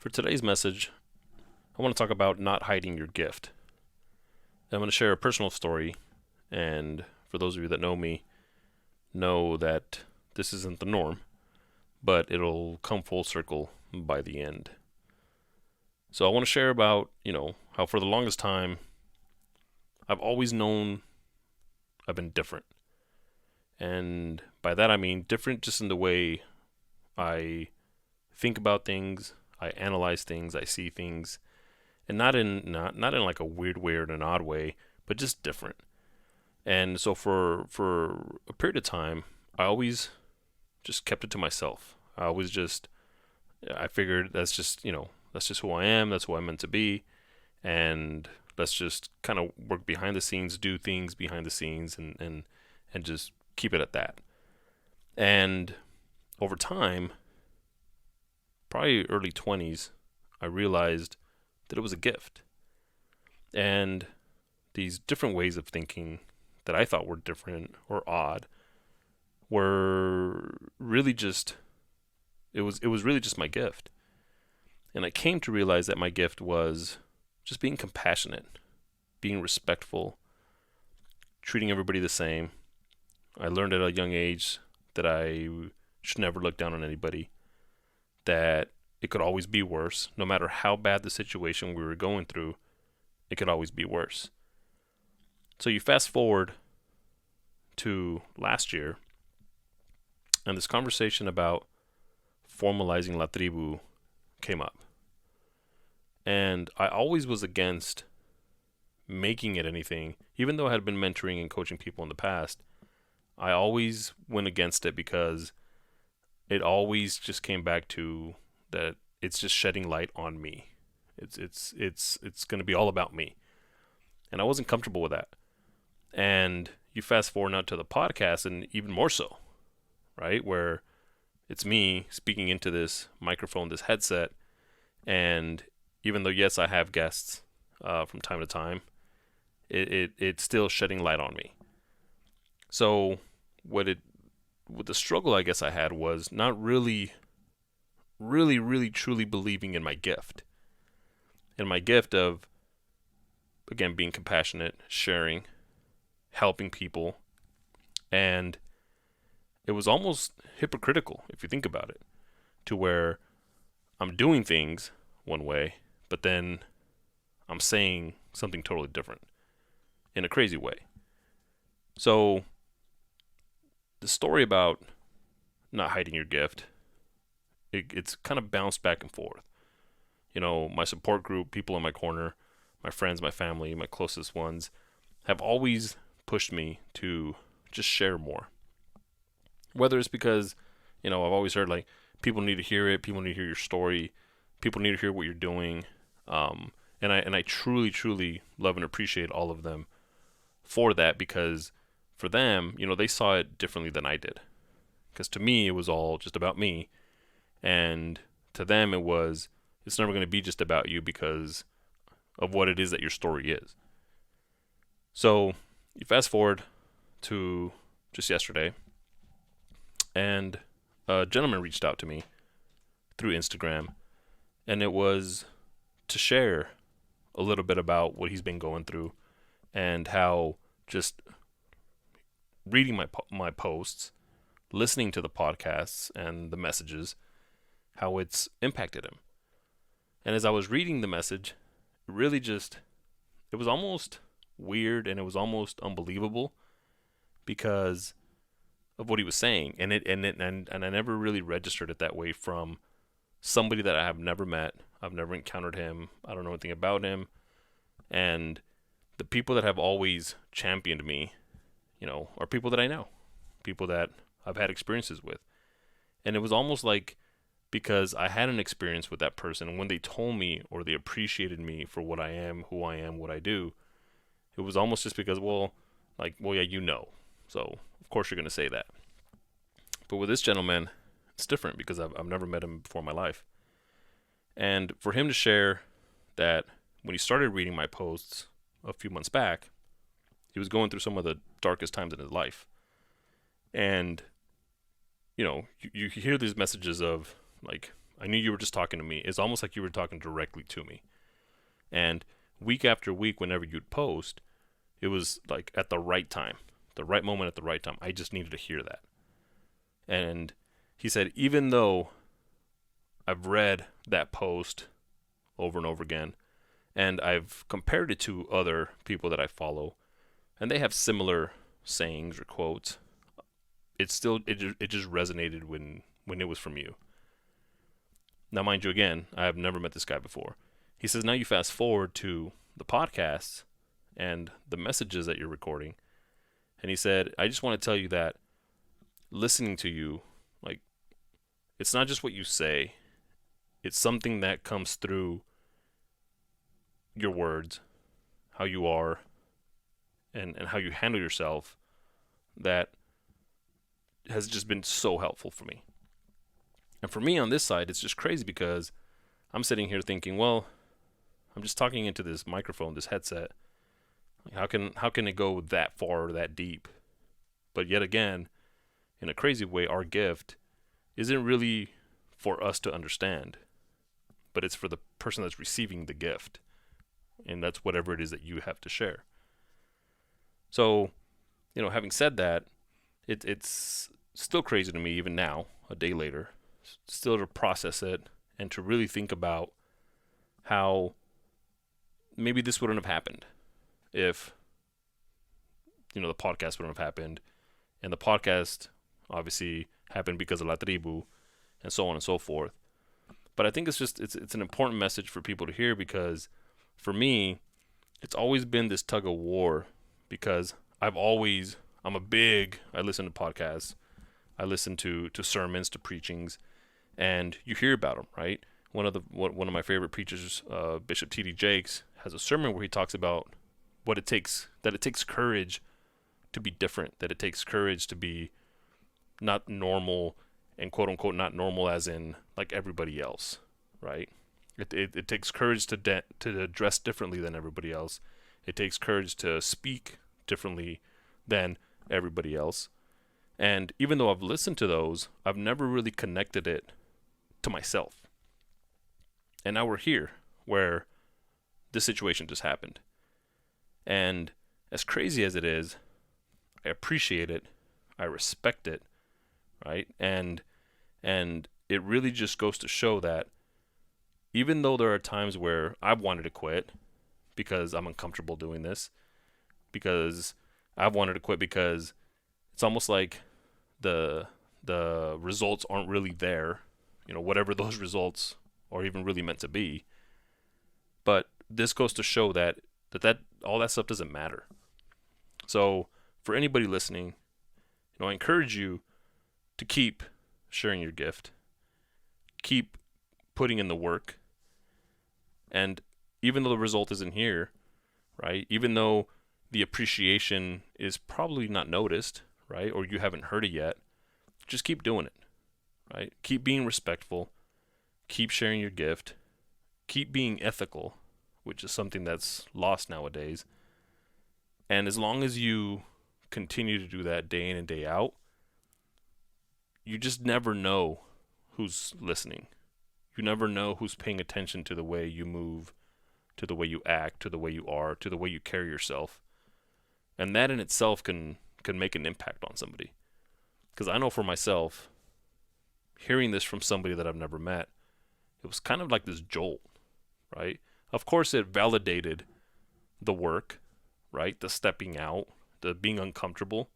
For today's message, I want to talk about not hiding your gift. I'm going to share a personal story, and for those of you that know me, know that this isn't the norm, but it'll come full circle by the end. So I want to share about, how for the longest time, I've always known I've been different. And by that I mean different just in the way I think about things, I analyze things, I see things, and not in like a weird way or an odd way, but just different. And so for a period of time, I always just kept it to myself. I figured that's just who I am, that's who I'm meant to be, and let's just kind of work behind the scenes, do things behind the scenes, and just keep it at that. And over time, probably early 20s, I realized that it was a gift. And these different ways of thinking that I thought were different or odd were really just it was really just my gift. And I came to realize that my gift was just being compassionate, being respectful, treating everybody the same. I learned at a young age that I should never look down on anybody, that it could always be worse. No matter how bad the situation we were going through, it could always be worse. So you fast forward to last year, and this conversation about formalizing La Tribu came up. And I always was against making it anything, even though I had been mentoring and coaching people in the past. I always went against it because it always just came back to that it's just shedding light on me. It's going to be all about me. And I wasn't comfortable with that. And you fast forward now to the podcast, and even more so, right? Where it's me speaking into this microphone, this headset, and even though, yes, I have guests from time to time, it's still shedding light on me. So what the struggle I guess I had was not really truly believing in my gift. And my gift of, again, being compassionate, sharing, helping people. And it was almost hypocritical, if you think about it, to where I'm doing things one way, but then I'm saying something totally different in a crazy way. So the story about not hiding your gift, it's kind of bounced back and forth. My support group, people in my corner, my friends, my family, my closest ones, have always pushed me to just share more. Whether it's because, I've always heard like people need to hear it, people need to hear your story, people need to hear what you're doing, and I truly love and appreciate all of them for that, because for them, they saw it differently than I did. Because to me, it was all just about me, and to them, it's never going to be just about you because of what it is that your story is. So you fast forward to just yesterday, and a gentleman reached out to me through Instagram, and it was to share a little bit about what he's been going through and how just reading my posts, listening to the podcasts and the messages, how it's impacted him. And as I was reading the message, it was almost weird, and it was almost unbelievable because of what he was saying, and I never really registered it that way from somebody that I have never met. I've never encountered him. I don't know anything about him. And the people that have always championed me, are people that I know, people that I've had experiences with. And it was almost like, because I had an experience with that person, and when they told me or they appreciated me for what I am, who I am, what I do, it was almost just because, yeah, so of course you're going to say that. But with this gentleman, it's different because I've never met him before in my life. And for him to share that when he started reading my posts a few months back, he was going through some of the darkest times in his life. And, you hear these messages of, like, I knew you were just talking to me. It's almost like you were talking directly to me. And week after week, whenever you'd post, it was like at the right time, the right moment at the right time. I just needed to hear that. And he said, even though I've read that post over and over again, and I've compared it to other people that I follow, and they have similar sayings or quotes, it just resonated when it was from you. Now, mind you, again, I have never met this guy before. He says, now you fast forward to the podcasts and the messages that you're recording. And he said, I just want to tell you that listening to you, like, it's not just what you say. It's something that comes through your words, how you are, and how you handle yourself, that has just been so helpful for me. And for me on this side, it's just crazy because I'm sitting here thinking, well, I'm just talking into this microphone, this headset. How can it go that far or that deep? But yet again, in a crazy way, our gift isn't really for us to understand, but it's for the person that's receiving the gift. And that's whatever it is that you have to share. So, having said that, it's still crazy to me even now, a day later, still to process it and to really think about how maybe this wouldn't have happened if, the podcast wouldn't have happened. And the podcast obviously happened because of La Tribu and so on and so forth. But I think it's an important message for people to hear, because for me, it's always been this tug of war, because I listen to podcasts, I listen to sermons, to preachings, and you hear about them, right? One of my favorite preachers, Bishop T.D. Jakes, has a sermon where he talks about that it takes courage to be different, that it takes courage to be not normal, and quote unquote not normal as in like everybody else, right? It takes courage to dress differently than everybody else. It takes courage to speak differently than everybody else. And even though I've listened to those, I've never really connected it to myself. And now we're here where this situation just happened. And as crazy as it is, I appreciate it. I respect it, right? And it really just goes to show that even though there are times where I've wanted to quit because I'm uncomfortable doing this, because I've wanted to quit because it's almost like the results aren't really there, whatever those results are even really meant to be. But this goes to show that all that stuff doesn't matter. So for anybody listening, I encourage you to keep sharing your gift, keep putting in the work. And even though the result isn't here, right? Even though the appreciation is probably not noticed, right? Or you haven't heard it yet, just keep doing it, right? Keep being respectful, keep sharing your gift, keep being ethical, which is something that's lost nowadays. And as long as you continue to do that day in and day out, you just never know who's listening. You never know who's paying attention to the way you move, to the way you act, to the way you are, to the way you carry yourself. And that in itself can make an impact on somebody. Because I know for myself, hearing this from somebody that I've never met, it was kind of like this jolt, right? Of course, it validated the work, right? The stepping out, the being uncomfortable.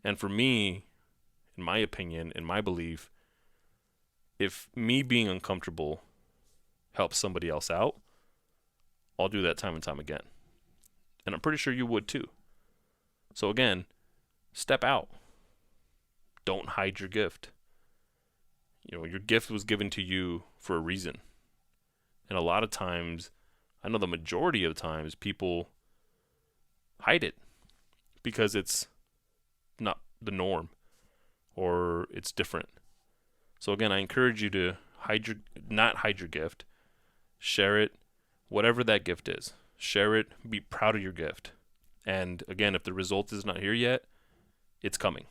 And for me, in my opinion, in my belief, if me being uncomfortable helps somebody else out, I'll do that time and time again. And I'm pretty sure you would too. So again, step out. Don't hide your gift. Your gift was given to you for a reason. And a lot of times, I know the majority of times, people hide it because it's not the norm or it's different. So again, I encourage you to not hide your gift. Share it, whatever that gift is. Share it, be proud of your gift. And again, if the result is not here yet, it's coming.